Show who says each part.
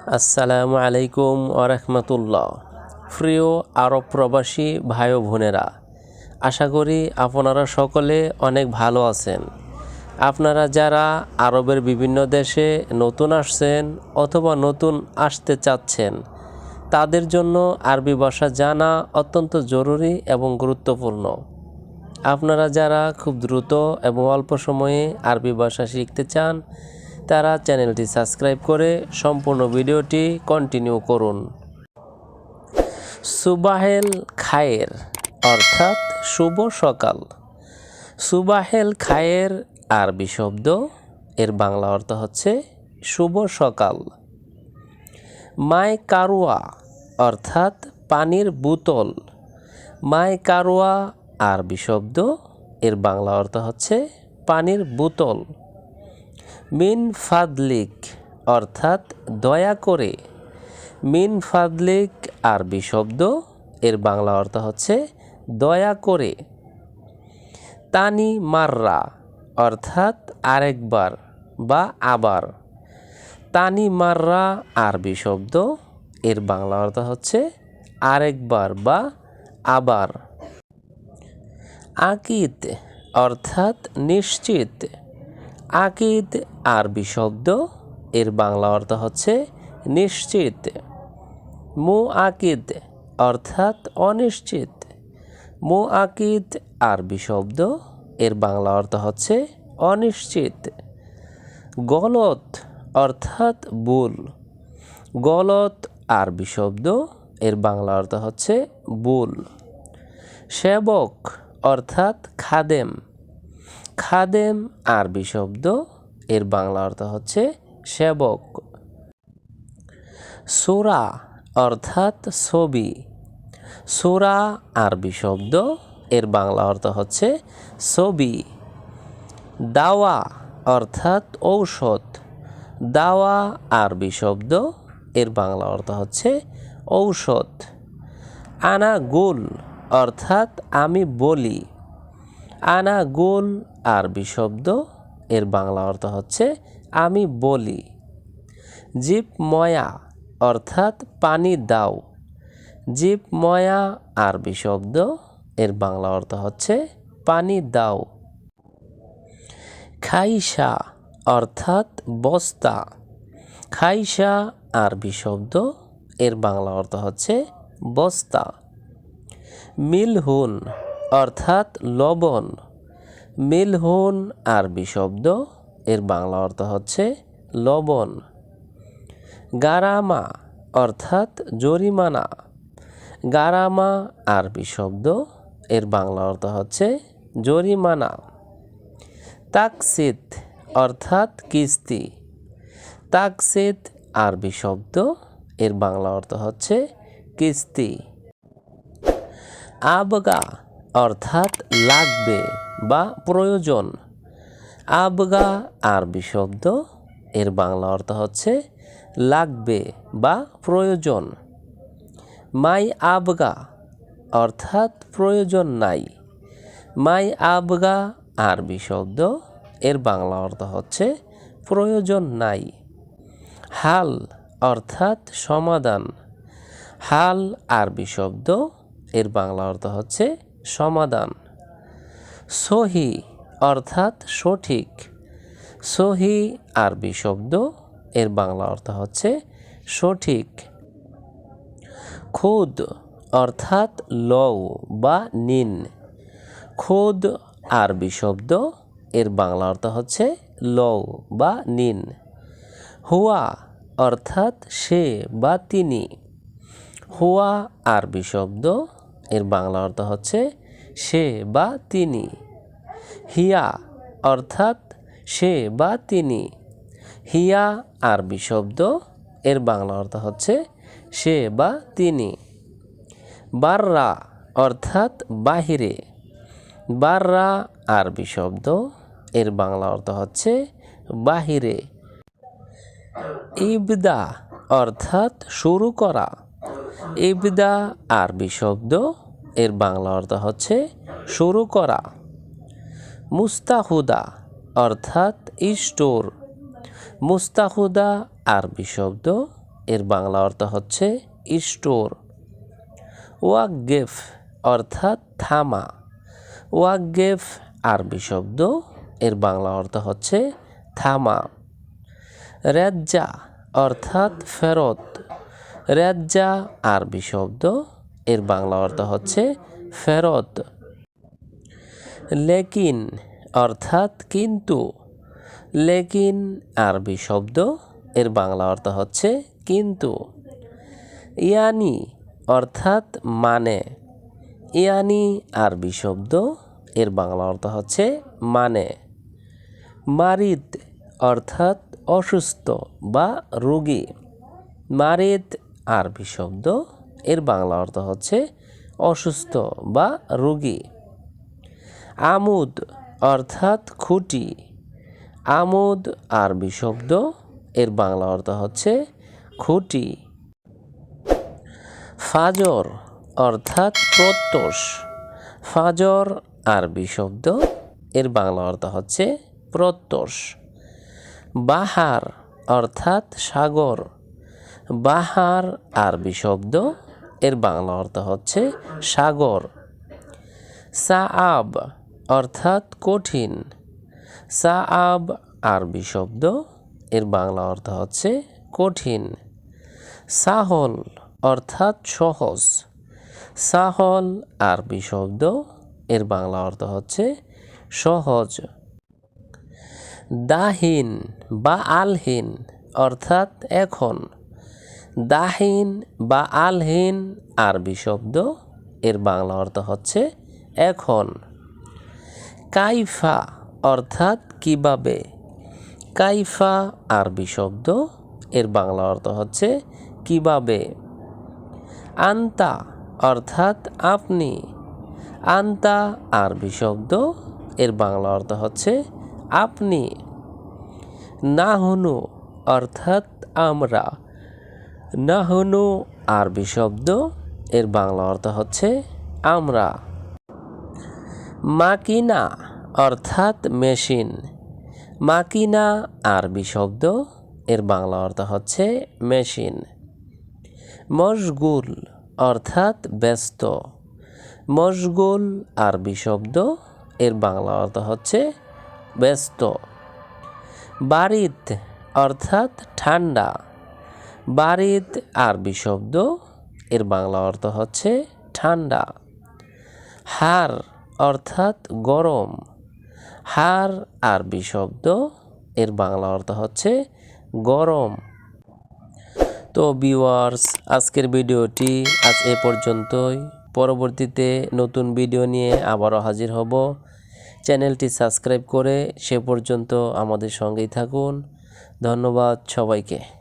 Speaker 1: আসসালামু আলাইকুম ওরহমতুল্লাহ। প্রিয় আরব প্রবাসী ভাই ও বোনেরা, আশা করি আপনারা সকলে অনেক ভালো আছেন। আপনারা যারা আরবের বিভিন্ন দেশে নতুন আসছেন অথবা নতুন আসতে চাচ্ছেন, তাদের জন্য আরবি ভাষা জানা অত্যন্ত জরুরি এবং গুরুত্বপূর্ণ। আপনারা যারা খুব দ্রুত এবং অল্প সময়ে আরবি ভাষা শিখতে চান, তারা চ্যানেলটি সাবস্ক্রাইব করে সম্পূর্ণ ভিডিওটি কন্টিনিউ করুন। সুবাহেল খায়ের অর্থাৎ শুভ সকাল। সুবাহেল খায়ের আরবি শব্দ, এর বাংলা অর্থ হচ্ছে শুভ সকাল। মাই কারুয়া অর্থাৎ পানির বোতল। মাই কারুয়া আরবি শব্দ, এর বাংলা অর্থ হচ্ছে পানির বোতল। মিন ফাদলিক অর্থাৎ দয়া করে। মিন ফাদলিক আরবি শব্দ, এর বাংলা অর্থ হচ্ছে দয়া করে। তানি মাররা অর্থাৎ আরেকবার বা আবার। তানি মাররা আরবি শব্দ, এর বাংলা অর্থ হচ্ছে আরেকবার বা আবার। আকিদ অর্থাৎ নিশ্চিত। আকিদ আরবি শব্দ, এর বাংলা অর্থ হচ্ছে নিশ্চিত। মু আকিদ অর্থাৎ অনিশ্চিত। মু আকিদ আরবি শব্দ, এর বাংলা অর্থ হচ্ছে অনিশ্চিত। গলত অর্থাৎ ভুল। গলত আরবি শব্দ, এর বাংলা অর্থ হচ্ছে ভুল। সেবক অর্থাৎ খাদেম। খাদেম আরবি শব্দ, এর বাংলা অর্থ হচ্ছে সেবক। সূরা অর্থাৎ ছবি। সূরা আরবি শব্দ, এর বাংলা অর্থ হচ্ছে ছবি। দাওয়া অর্থাৎ ঔষধ। দাওয়া আরবি শব্দ, এর বাংলা অর্থ হচ্ছে ঔষধ। আনা গুল অর্থাৎ আমি বলি। আনা গুল আরবি শব্দ, এর বাংলা অর্থ হচ্ছে আমি বলি। জিপ ময়া অর্থাৎ পানি দাও। জিপ ময়া আরবি শব্দ, এর বাংলা অর্থ হচ্ছে পানি দাও। খাইসা অর্থাৎ বস্তা। খাইসা আরবি শব্দ, এর বাংলা অর্থ হচ্ছে বস্তা। মিলহুন অর্থাৎ লবণ। মিলহুন আরবি শব্দ, এর বাংলা অর্থ হচ্ছে লবণ। গারামা অর্থাৎ জরিমানা। গারামা আরবি শব্দ, এর বাংলা অর্থ হচ্ছে জরিমানা। তাকসিদ অর্থাৎ কিস্তি। তাকসিদ আরবি শব্দ, এর বাংলা অর্থ হচ্ছে কিস্তি। আবগা অর্থাৎ লাগবে বা প্রয়োজন। আবগা আরবি শব্দ, এর বাংলা অর্থ হচ্ছে লাগবে বা প্রয়োজন। মাই আবগা অর্থাৎ প্রয়োজন নাই। মাই আবগা আরবি শব্দ, এর বাংলা অর্থ হচ্ছে প্রয়োজন নাই। হাল অর্থাৎ সমাধান। হাল আরবি শব্দ, এর বাংলা অর্থ হচ্ছে সমাধান। সহি অর্থাৎ সঠিক। সহি আরবি শব্দ, এর বাংলা অর্থ হচ্ছে সঠিক। খুদ অর্থাৎ লও বা নিন। খুদ আরবি শব্দ, এর বাংলা অর্থ হচ্ছে লও বা নিন। হুয়া অর্থাৎ সে বা তিনি। হুয়া আরবি শব্দ, এর বাংলা অর্থ হচ্ছে সে বা তিনি। হিয়া অর্থাৎ সে বা তিনি। হিয়া আরবি শব্দ, এর বাংলা অর্থ হচ্ছে সে বা তিনি। বাররা অর্থাৎ বাহিরে। বাররা আরবি শব্দ, এর বাংলা অর্থ হচ্ছে বাহিরে। ইবদা অর্থাৎ শুরু করা। ইবদা আরবি শব্দ, এর বাংলা অর্থ হচ্ছে শুরু করা। মুস্তাহুদা অর্থাৎ স্টোর। মুস্তাহুদা আরবি শব্দ, এর বাংলা অর্থ হচ্ছে স্টোর। ওয়াকগেফ অর্থাৎ থামা। ওয়াকগেফ আরবি শব্দ, এর বাংলা অর্থ হচ্ছে থামা। রেজ্জা অর্থাৎ ফেরত। রেজ্জা আরবি শব্দ, এর বাংলা অর্থ হচ্ছে ফেরত। লেকিন অর্থাৎ কিন্তু। লেকিন আরবি শব্দ, এর বাংলা অর্থ হচ্ছে কিন্তু। ইয়ানি অর্থাৎ মানে। ইয়ানি আরবি শব্দ, এর বাংলা অর্থ হচ্ছে মানে। মারিদ অর্থাৎ অসুস্থ বা রোগী। মারিদ আরবি শব্দ, এর বাংলা অর্থ হচ্ছে অসুস্থ বা রোগী। আমুদ অর্থাৎ খুঁটি। আমুদ আরবি শব্দ, এর বাংলা অর্থ হচ্ছে খুঁটি। ফাজর অর্থাৎ প্রত্যুষ। ফাজর আরবি শব্দ, এর বাংলা অর্থ হচ্ছে প্রত্যুষ। বাহার অর্থাৎ সাগর। বাহার আরবি শব্দ, এর বাংলা অর্থ হচ্ছে সাগর। সাআব অর্থাৎ কঠিন। সাআব আরবি শব্দ, এর বাংলা অর্থ হচ্ছে কঠিন। সাহল অর্থাৎ সহজ। সাহল আরবি শব্দ, এর বাংলা অর্থ হচ্ছে সহজ। দাহিন বা আলহীন অর্থাৎ এখন। দাহিন বা আলহীন আরবি শব্দ, এর বাংলা অর্থ হচ্ছে এখন। কাইফা অর্থাৎ কিভাবে। কাইফা আরবি শব্দ, এর বাংলা অর্থ হচ্ছে কিভাবে। আন্তা অর্থাৎ আপনি। আন্তা আরবি শব্দ, এর বাংলা অর্থ হচ্ছে আপনি। নাহনু অর্থাৎ আমরা। নাহনু আরবি শব্দ, এর বাংলা অর্থ হচ্ছে আমরা। মাকিনা অর্থাৎ মেশিন। মাকিনা আরবি শব্দ, এর বাংলা অর্থ হচ্ছে মেশিন। মশগুল অর্থাৎ ব্যস্ত। মশগুল আরবি শব্দ, এর বাংলা অর্থ হচ্ছে ব্যস্ত। বারিদ অর্থাৎ ঠান্ডা। বারিদ আরবি শব্দ, এর বাংলা অর্থ হচ্ছে ঠান্ডা। হার অর্থাৎ গরম। হার আরবি শব্দ, এর বাংলা অর্থ হচ্ছে গরম। তো ভিউয়ার্স, আজকের ভিডিওটি আজ এ পর্যন্তই। পরবর্তীতে নতুন ভিডিও নিয়ে আবারও হাজির হব। চ্যানেলটি সাবস্ক্রাইব করে সে পর্যন্ত আমাদের সঙ্গেই থাকুন। ধন্যবাদ সবাইকে।